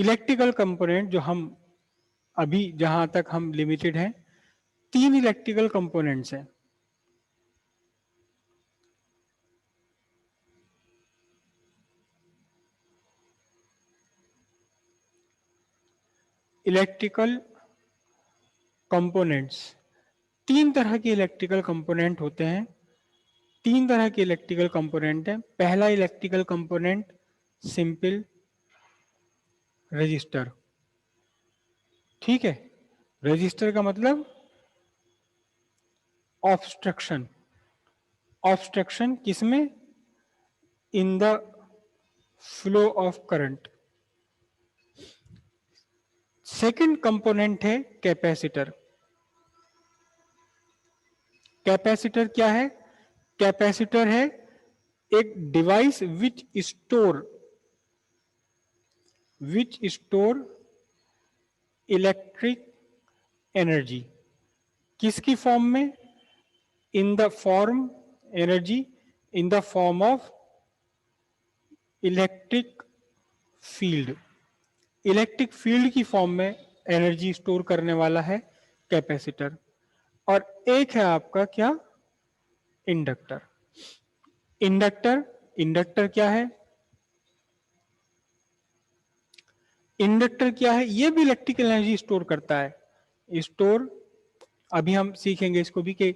Electrical component जो हम अभी जहां तक हम लिमिटेड हैं, 3 इलेक्ट्रिकल कंपोनेंट्स हैं। इलेक्ट्रिकल कंपोनेंट्स, 3 तरह के इलेक्ट्रिकल कंपोनेंट होते हैं। 3 तरह के इलेक्ट्रिकल कंपोनेंट हैं। पहला इलेक्ट्रिकल कंपोनेंट सिंपल रजिस्टर। ठीक है, रजिस्टर का मतलब ऑब्स्ट्रक्शन। ऑब्स्ट्रक्शन किसमें? In the flow of current. Second component है कैपेसिटर। कैपेसिटर क्या है? कैपेसिटर है एक device which store electric energy. किसकी फॉर्म में? In the form energy in the form of electric field. Electric field की फॉर्म में एनर्जी स्टोर करने वाला है कैपेसिटर। और एक है आपका क्या? इंडक्टर। इंडक्टर, इंडक्टर क्या है? इंडक्टर क्या है? ये भी इलेक्ट्रिकल एनर्जी स्टोर करता है। स्टोर, अभी हम सीखेंगे इसको भी कि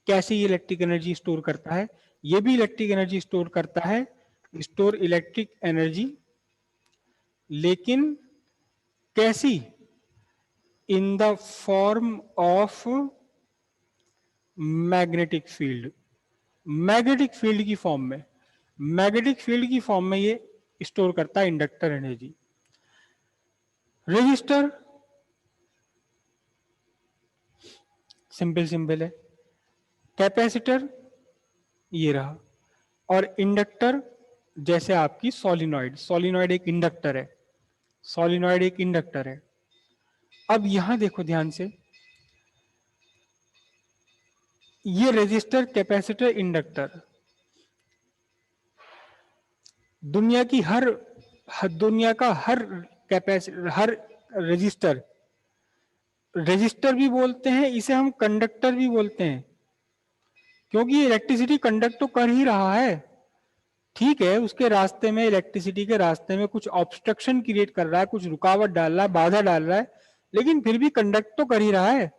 कैसे ये इलेक्ट्रिक एनर्जी स्टोर करता है। ये भी इलेक्ट्रिक एनर्जी स्टोर करता है, स्टोर इलेक्ट्रिक एनर्जी, लेकिन कैसी? In the form of magnetic field. Magnetic field की फॉर्म में, मैग्नेटिक फील्ड की फॉर्म में ये स्टोर करता है inductor energy. Register simple simple है। कैपेसिटर ये रहा, और इंडक्टर जैसे आपकी सोलिनॉइड। सोलिनॉइड एक इंडक्टर है, सोलिनॉइड एक इंडक्टर है। अब यहां देखो ध्यान से, ये रजिस्टर, कैपेसिटर, इंडक्टर, दुनिया की दुनिया का हर कैपेसिटर, हर रजिस्टर, रजिस्टर भी बोलते हैं इसे, हम कंडक्टर भी बोलते हैं, क्योंकि इलेक्ट्रिसिटी कंडक्ट तो कर ही रहा है। ठीक है, उसके रास्ते में, इलेक्ट्रिसिटी के रास्ते में कुछ ऑब्स्ट्रक्शन क्रिएट कर रहा है, कुछ रुकावट डाल रहा है, बाधा डाल रहा है, लेकिन फिर भी कंडक्ट तो कर ही रहा है।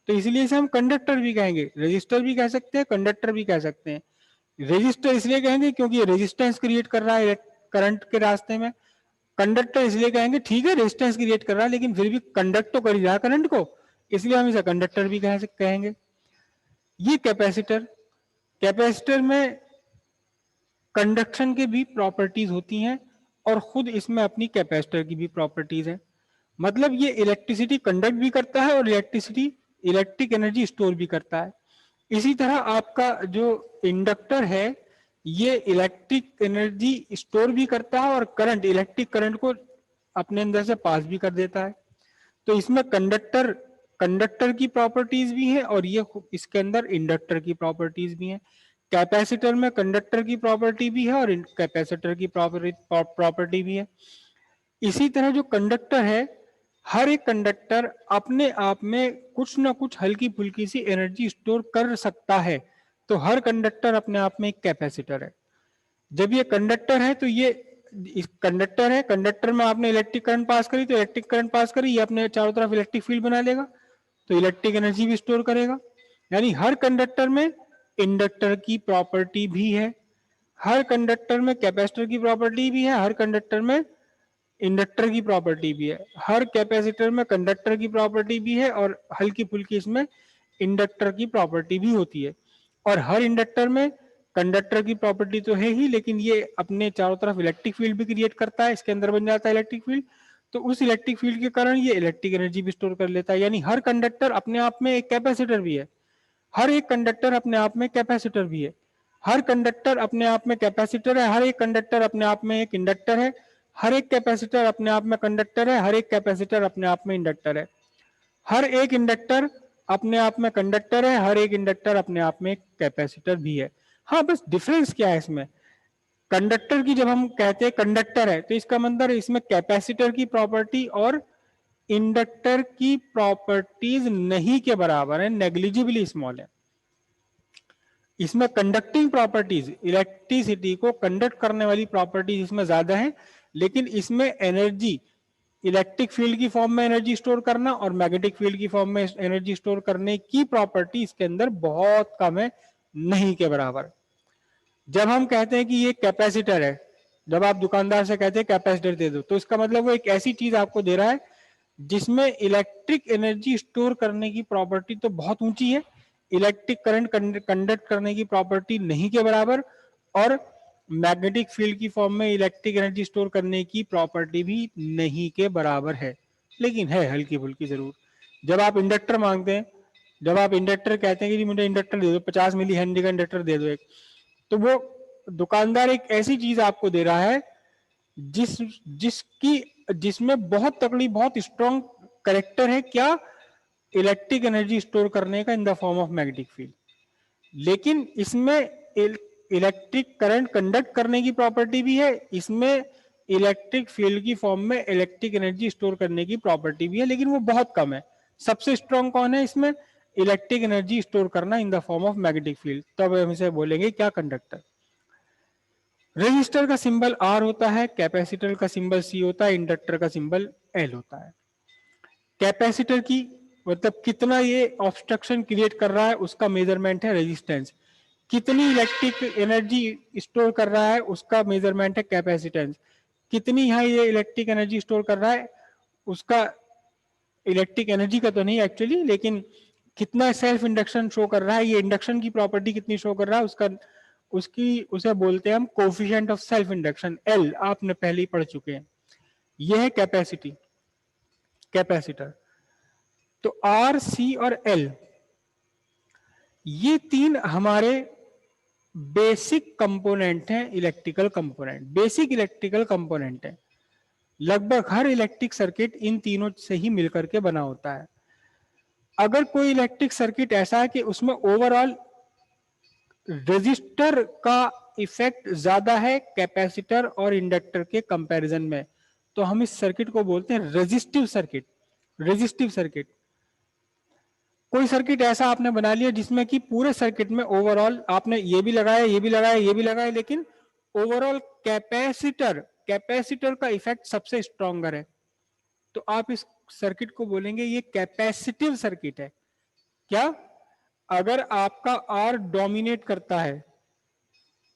तो इसलिए इसे हम कंडक्टर भी कहेंगे, रजिस्टर भी कह सकते हैं, कंडक्टर भी कह सकते हैं। रजिस्टर इसलिए कहेंगे क्योंकि ये रेजिस्टेंस क्रिएट कर रहा है करंट के रास्ते में। कंडक्टर इसलिए कहेंगे ठीक है रेजिस्टेंस क्रिएट कर रहा है, लेकिन फिर भी कंडक्ट तो कर ही रहा है करंट को, इसलिए हम इसे कंडक्टर भी कहेंगे। ये कैपेसिटर, कैपेसिटर में कंडक्शन की भी प्रॉपर्टीज होती हैं, और खुद इसमें अपनी कैपेसिटर की भी प्रॉपर्टीज हैं। मतलब ये इलेक्ट्रिसिटी कंडक्ट भी करता है और इलेक्ट्रिक एनर्जी स्टोर भी करता है। इसी तरह आपका जो इंडक्टर है, ये इलेक्ट्रिक एनर्जी स्टोर भी करता है और करंट, इलेक्ट्रिक करंट को अपने अंदर से पास भी कर देता है। तो इसमें कंडक्टर की प्रॉपर्टीज भी है, और ये इसके अंदर इंडक्टर की प्रॉपर्टीज भी हैं। कैपेसिटर में कंडक्टर की प्रॉपर्टी भी है और कैपेसिटर की प्रॉपर्टी भी है। इसी तरह जो कंडक्टर है, हर एक कंडक्टर अपने आप में कुछ ना कुछ हल्की फुल्की सी एनर्जी स्टोर कर सकता है। तो हर कंडक्टर अपने आप में एक कैपेसिटर है। जब ये कंडक्टर है तो ये कंडक्टर है, कंडक्टर में आपने इलेक्ट्रिक करंट पास करी, तो इलेक्ट्रिक करंट पास करी, ये अपने चारों तरफ इलेक्ट्रिक फील्ड बना लेगा, तो इलेक्ट्रिक एनर्जी भी स्टोर करेगा। यानी हर कंडक्टर में इंडक्टर की प्रॉपर्टी भी है, हर कंडक्टर में कैपेसिटर की प्रॉपर्टी भी है, हर कंडक्टर में इंडक्टर की प्रॉपर्टी भी है, हर कैपेसिटर में कंडक्टर की प्रॉपर्टी भी है, और हल्की फुल्की इसमें इंडक्टर की प्रॉपर्टी भी होती है। और हर इंडक्टर में कंडक्टर की प्रॉपर्टी तो है ही, लेकिन ये अपने चारों तरफ इलेक्ट्रिक फील्ड भी क्रिएट करता है, इसके अंदर बन जाता है इलेक्ट्रिक फील्ड। तो उस इलेक्ट्रिक फील्ड के कारण ये इलेक्ट्रिक एनर्जी भी स्टोर कर लेता है। यानी हर कंडक्टर अपने आप में एक कैपेसिटर भी है, हर एक कंडक्टर अपने आप में कैपेसिटर भी है, हर कंडक्टर अपने आप में कैपेसिटर है, हर एक कंडक्टर अपने आप में एक इंडक्टर है, हर एक कैपेसिटर अपने आप में कंडक्टर है, हर एक कैपेसिटर अपने आप में इंडक्टर है, हर एक इंडक्टर अपने आप में कंडक्टर है, हर एक इंडक्टर अपने आप में कैपेसिटर भी है। हाँ, बस डिफरेंस क्या है इसमें? कंडक्टर की जब हम कहते हैं कंडक्टर है, तो इसका मतलब इसमें कैपेसिटर की प्रॉपर्टी और इंडक्टर की प्रॉपर्टीज नहीं के बराबर है, नेग्लिजिबली स्मॉल है। इसमें कंडक्टिंग प्रॉपर्टीज, इलेक्ट्रिसिटी को कंडक्ट करने वाली प्रॉपर्टीज इसमें ज्यादा है, लेकिन इसमें एनर्जी, इलेक्ट्रिक फील्ड की फॉर्म में एनर्जी स्टोर करना और मैग्नेटिक फील्ड की फॉर्म में एनर्जी स्टोर करने की प्रॉपर्टी इसके अंदर बहुत कम है, नहीं के बराबर। जब हम कहते हैं कि ये कैपेसिटर है, जब आप दुकानदार से कहते हैं कैपेसिटर दे दो, तो इसका मतलब वो एक ऐसी चीज आपको दे रहा है जिसमें इलेक्ट्रिक एनर्जी स्टोर करने की प्रॉपर्टी तो बहुत ऊंची है, इलेक्ट्रिक करंट कंडक्ट करने की प्रॉपर्टी नहीं के बराबर, और मैग्नेटिक फील्ड की फॉर्म में इलेक्ट्रिक एनर्जी स्टोर करने की प्रॉपर्टी भी नहीं के बराबर है, लेकिन है हल्की फुल्की जरूर। जब आप इंडक्टर मांगते हैं, जब आप इंडक्टर कहते हैं कि मुझे इंडक्टर दे दो, 50 मिली हेनरी का इंडक्टर दे दो एक, तो वो दुकानदार एक ऐसी चीज आपको दे रहा है जिसमें बहुत तगड़ी, बहुत स्ट्रॉन्ग करेक्टर है, क्या, इलेक्ट्रिक एनर्जी स्टोर करने का in the form of magnetic field, लेकिन इसमें इलेक्ट्रिक करंट कंडक्ट करने की प्रॉपर्टी भी है, इसमें इलेक्ट्रिक फील्ड की फॉर्म में इलेक्ट्रिक एनर्जी स्टोर करने की प्रॉपर्टी भी है, लेकिन वो बहुत कम है। सबसे स्ट्रॉन्ग कौन है इसमें, इलेक्ट्रिक एनर्जी स्टोर करना in the form of magnetic field, तब हम इसे बोलेंगे क्या, कंडक्टर। रेजिस्टर का सिंबल आर होता है, कैपेसिटर का सिंबल सी होता है, इंडक्टर का सिंबल एल होता है। कैपेसिटर की मतलब कितना ये ऑब्स्ट्रक्शन क्रिएट कर रहा है उसका मेजरमेंट है रेजिस्टेंस, कितनी इलेक्ट्रिक एनर्जी स्टोर कर रहा है उसका मेजरमेंट है कैपेसिटेंस, कितनी यहाँ ये इलेक्ट्रिक एनर्जी स्टोर कर रहा है उसका, इलेक्ट्रिक एनर्जी का तो नहीं एक्चुअली, लेकिन कितना सेल्फ इंडक्शन शो कर रहा है, ये इंडक्शन की प्रॉपर्टी कितनी शो कर रहा है उसका, उसकी उसे बोलते हैं हम coefficient of self induction, L आपने पहले ही पढ़ चुके हैं। यह है कैपेसिटी, कैपेसिटर। तो आर, सी और एल, ये तीन हमारे बेसिक कंपोनेंट हैं, electrical component, basic electrical component है। लगभग हर इलेक्ट्रिक सर्किट इन तीनों से ही मिलकर के बना होता है। अगर कोई इलेक्ट्रिक सर्किट ऐसा है कि उसमें ओवरऑल रेजिस्टर का इफेक्ट ज्यादा है कैपेसिटर और इंडक्टर के कंपैरिजन में, तो हम इस सर्किट को बोलते हैं रेजिस्टिव सर्किट। रेजिस्टिव सर्किट, कोई सर्किट ऐसा आपने बना लिया जिसमें कि पूरे सर्किट में ओवरऑल आपने ये भी लगाया, ये भी लगाया, ये भी लगाया, लेकिन ओवरऑल कैपेसिटर, कैपेसिटर का इफेक्ट सबसे स्ट्रॉन्गर है, तो आप इस सर्किट को बोलेंगे ये कैपेसिटिव सर्किट है। क्या, अगर आपका आर डोमिनेट करता है,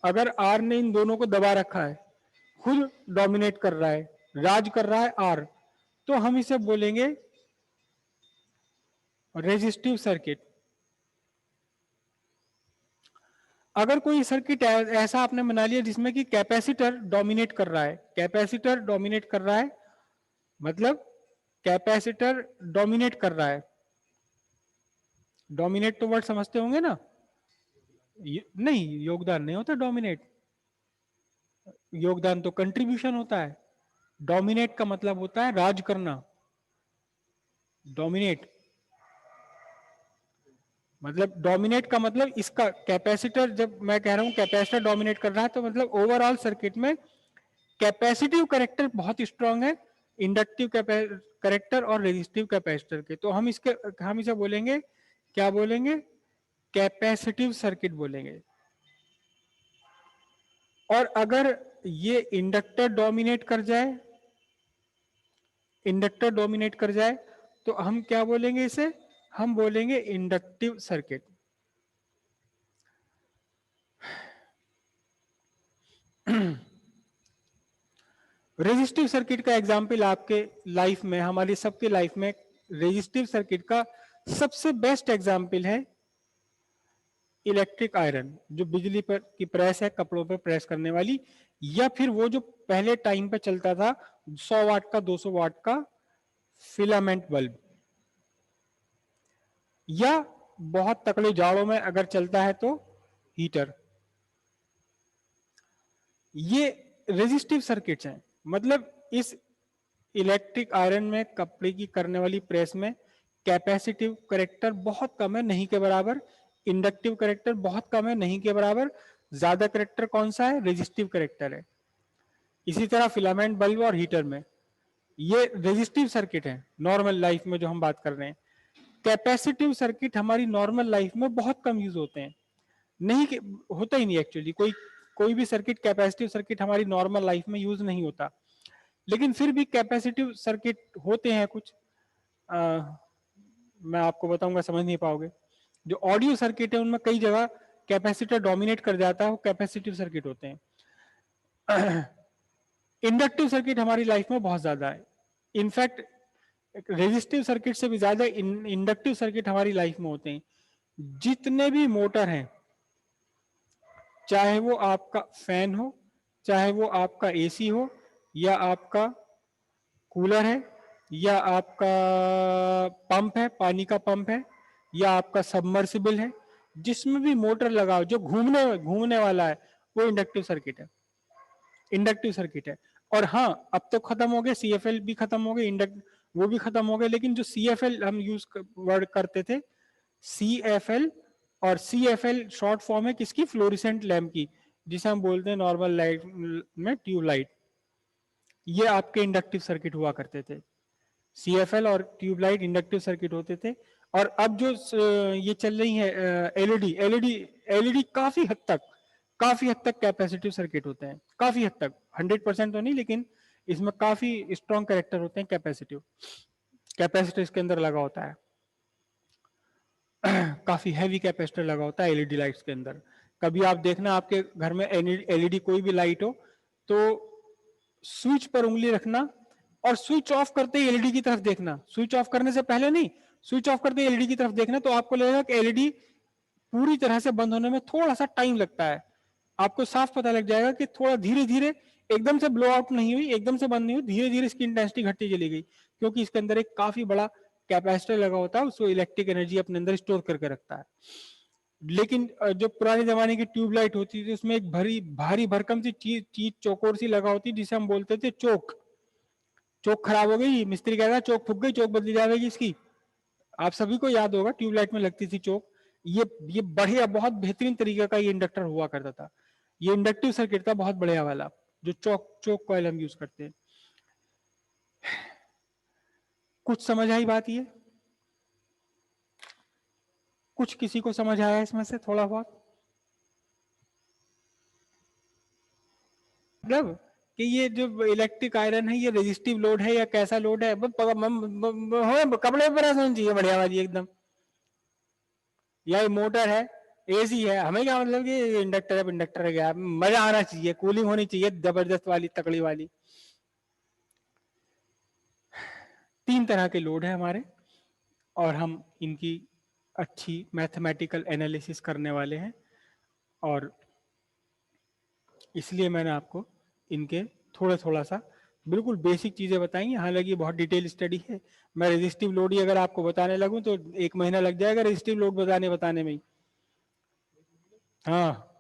अगर आर ने इन दोनों को दबा रखा है, खुद डोमिनेट कर रहा है, राज कर रहा है आर, तो हम इसे बोलेंगे रेजिस्टिव सर्किट। अगर कोई सर्किट ऐसा आपने बना लिया जिसमें कि कैपेसिटर डोमिनेट कर रहा है, कैपेसिटर डोमिनेट कर रहा है, मतलब कैपेसिटर डोमिनेट कर रहा है, डोमिनेट तो वर्ड समझते होंगे ना, नहीं योगदान नहीं होता डोमिनेट, योगदान तो कंट्रीब्यूशन होता है, डोमिनेट का मतलब होता है राज करना, डोमिनेट मतलब, डोमिनेट का मतलब इसका कैपेसिटर, जब मैं कह रहा हूं कैपेसिटर डोमिनेट कर रहा है तो मतलब ओवरऑल सर्किट में कैपेसिटिव कैरेक्टर बहुत स्ट्रांग है, इंडक्टिव कैरेक्टर और रेजिस्टिव कैपेसिटर के, तो हम इसे बोलेंगे, क्या बोलेंगे, कैपेसिटिव सर्किट बोलेंगे। और अगर ये इंडक्टर डोमिनेट कर जाए, इंडक्टर डोमिनेट कर जाए, तो हम क्या बोलेंगे इसे, हम बोलेंगे इंडक्टिव सर्किट। रेजिस्टिव सर्किट का एग्जाम्पल आपके लाइफ में, हमारी सबके लाइफ में रेजिस्टिव सर्किट का सबसे बेस्ट एग्जाम्पल है इलेक्ट्रिक आयरन, जो बिजली पर की प्रेस है, कपड़ों पर प्रेस करने वाली, या फिर वो जो पहले टाइम पे चलता था 100 वाट का, 200 वाट का फिलामेंट बल्ब, या बहुत तकड़े जाड़ों में अगर चलता है तो हीटर। ये रेजिस्टिव सर्किट्स हैं, मतलब इस इलेक्ट्रिक आयरन में, कपड़े की करने वाली प्रेस में कैपेसिटिव करेक्टर बहुत कम है, नहीं के बराबर, इंडक्टिव करेक्टर बहुत कम है, नहीं के बराबर, ज्यादा करेक्टर कौन सा है? रेजिस्टिव करेक्टर है। इसी तरह फिलामेंट बल्ब और हीटर में ये रेजिस्टिव सर्किट है नॉर्मल लाइफ में जो हम बात कर रहे हैं। कैपेसिटिव सर्किट हमारी नॉर्मल लाइफ में बहुत कम यूज होते हैं, नहीं होता ही नहीं एक्चुअली। कोई भी सर्किट कैपेसिटिव सर्किट हमारी नॉर्मल लाइफ में यूज नहीं होता, लेकिन फिर भी कैपेसिटिव सर्किट होते हैं कुछ। मैं आपको बताऊंगा, समझ नहीं पाओगे। जो ऑडियो सर्किट है उनमें कई जगह कैपेसिटर डोमिनेट कर जाता है, वो कैपेसिटिव सर्किट होते हैं। इंडक्टिव सर्किट हमारी लाइफ में बहुत ज्यादा है। इनफैक्ट रेजिस्टिव सर्किट से भी ज्यादा इंडक्टिव सर्किट हमारी लाइफ में होते हैं। जितने भी मोटर हैं, चाहे वो आपका फैन हो, चाहे वो आपका एसी हो, या आपका कूलर है, या आपका पंप है, पानी का पंप है, या आपका सबमर्सिबल है, जिसमें भी मोटर लगाओ जो घूमने वाला है, वो इंडक्टिव सर्किट है, इंडक्टिव सर्किट है। और हाँ, अब तो खत्म हो गए, सीएफएल भी खत्म हो गए, इंडक्ट वो भी खत्म हो गए, लेकिन जो सीएफएल हम यूज वर्ड करते थे, सीएफएल, और सीएफएल शॉर्ट फॉर्म है किसकी? फ्लोरिसेंट लैम्प की, जिसे हम बोलते हैं नॉर्मल लाइट में ट्यूबलाइट। ये आपके इंडक्टिव सर्किट हुआ करते थे। सीएफएल और ट्यूबलाइट इंडक्टिव सर्किट होते थे। और अब जो ये चल रही है एलईडी, एलईडी काफी हद तक कैपेसिटिव सर्किट होते हैं, काफी हद तक, 100% तो नहीं, लेकिन इसमें काफी स्ट्रॉन्ग कैरेक्टर होते हैं कैपेसिटिव। कैपेसिटर इसके अंदर लगा होता है, काफी हैवी कैपेसिटर लगा होता है एलईडी लाइट्स के अंदर। कभी आप देखना आपके घर में एलईडी कोई भी लाइट हो, तो स्विच पर उंगली रखना और स्विच ऑफ करते ही एलईडी की तरफ देखना, स्विच ऑफ करने से पहले नहीं, स्विच ऑफ करते ही एलईडी की तरफ देखना, तो आपको लगेगा कि एलईडी पूरी तरह से बंद होने में थोड़ा सा टाइम लगता है। आपको साफ पता लग जाएगा कि थोड़ा धीरे धीरे, एकदम से ब्लो आउट नहीं हुई, एकदम से बंद नहीं हुई, धीरे धीरे इसकी इंटेंसिटी घटती चली गई, क्योंकि इसके अंदर एक काफी बड़ा कैपेसिटर लगा होता है, उसको इलेक्ट्रिक एनर्जी अपने अंदर स्टोर करके रखता है। लेकिन जो पुराने जमाने की ट्यूबलाइट होती थी, उसमें एक भारी भरकम सी चीज चौकोर सी लगा होती, जिसे हम बोलते थे चोक। चोक खराब हो गई, मिस्त्री कह रहा चोक फूक गई, चोक बदली जाएगी इसकी। आप सभी को याद होगा ट्यूबलाइट में लगती थी चोक। ये बढ़िया, बहुत बेहतरीन तरीके का ये इंडक्टर हुआ करता था। ये इंडक्टिव सर्किट था बहुत बढ़िया वाला, जो चोक कॉइल हम यूज करते हैं। कुछ समझ आई बात? ये कुछ किसी को समझ आया इसमें से थोड़ा बहुत? मतलब कि ये जो इलेक्ट्रिक आयरन है, ये रेजिस्टिव लोड है या कैसा लोड है? कपड़े पर होना चाहिए बढ़िया वाली एकदम। या ये मोटर है, एसी है, हमें क्या मतलब कि इंडक्टर है, इंडक्टर है, क्या मजा आना चाहिए, कूलिंग होनी चाहिए जबरदस्त वाली, तकड़ी वाली। 3 तरह के लोड है हमारे, और हम इनकी अच्छी मैथमेटिकल एनालिसिस करने वाले हैं। और इसलिए मैंने आपको इनके थोड़ा सा बिल्कुल बेसिक चीजें बताई। हालांकि बहुत डिटेल स्टडी है। मैं रेजिस्टिव लोड ही अगर आपको बताने लगूं तो 1 महीना लग जाएगा रेजिस्टिव लोड बताने में ही। हाँ,